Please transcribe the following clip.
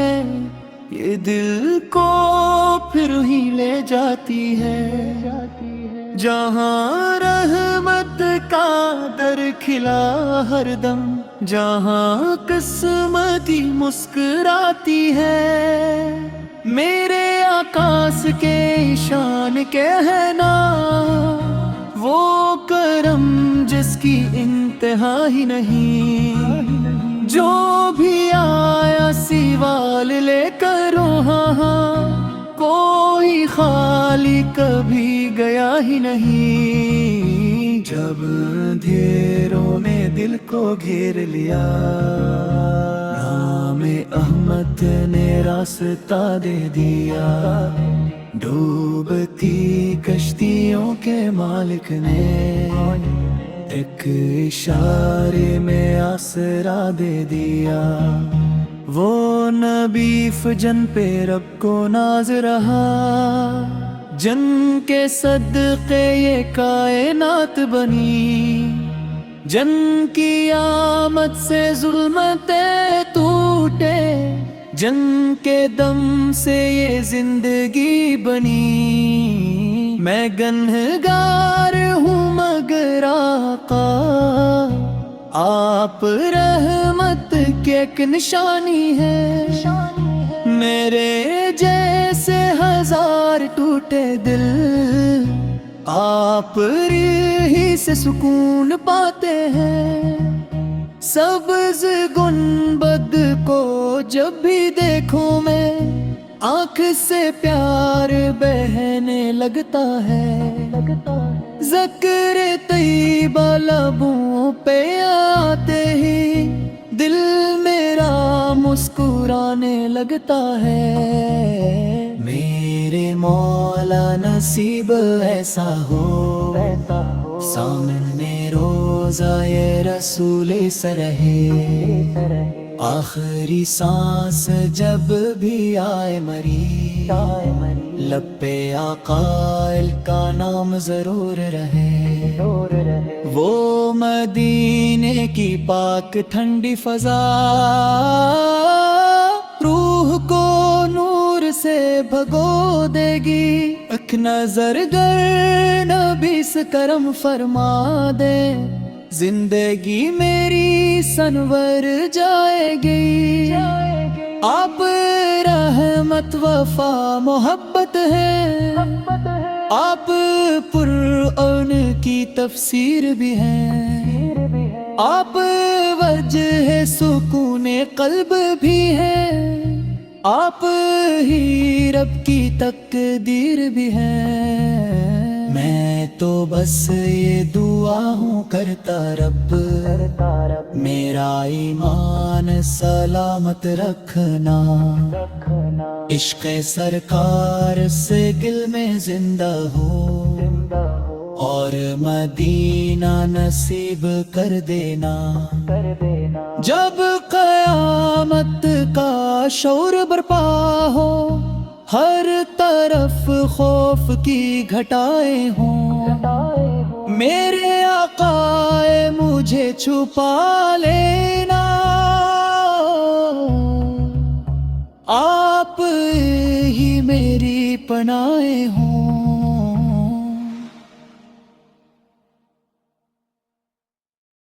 ہے، یہ دل کو پھر ہی لے جاتی ہے، جہاں رحمت کا در کھلا ہر دم، جہاں قسمتی مسکراتی ہے، میرے آقاس کے شان کہنا، وہ کرم جس کی انتہا ہی نہیں، جو بھی آیا سوال لے کر وہاں، کوئی خالی کبھی گیا ہی نہیں، جب اندھیروں نے دل کو گھیر لیا، نام احمد نے راستہ دے دیا، ڈوبتی کشتیوں کے مالک نے ایک اشارے میں آسرا دے دیا، وہ نبی فجن پہ رب کو ناز رہا، جن کے صدقے یہ کائنات بنی، جن کی آمد سے ظلمتیں ٹوٹے، جن کے دم سے یہ زندگی بنی، میں گنہگار ہوں مگر آقا آپ رحمت کی ایک نشانی ہے، میرے جیسے ہزار ٹوٹے دل آپ ہی سے سکون پاتے ہیں، سبز گنبد کو جب بھی دیکھوں میں آنکھ سے پیار بہنے لگتا ہے، ذکر طیبہ لبوں پہ آتے ہی دل میرا مسکرانے لگتا ہے، میرے مولا نصیب ایسا ہو سامنے روزہ یہ رسول سے رہے، آخری سانس جب بھی آئے مری، لب پہ آقا کا نام ضرور رہے، وہ مدینے کی پاک ٹھنڈی فضا روح کو نور سے بھگو دے گی، ایک نظر گر نبی سے کرم فرما دے، زندگی میری سنور جائے گی، آپ رحمت وفا محبت ہے، آپ قرآن کی تفسیر بھی ہیں، آپ وجہ سکون قلب بھی ہیں، آپ ہی رب کی تقدیر بھی ہیں، میں تو بس یہ دعا ہوں کرتا رب میرا ایمان سلامت رکھنا، عشق سرکار سے دل میں زندہ ہو اور مدینہ نصیب کر دینا، جب قیامت کا شور برپا ہو، ہر طرف خوف کی گھٹائیں ہوں، میرے آقا مجھے چھپا لینا، آپ ہی میری پناہیں ہوں۔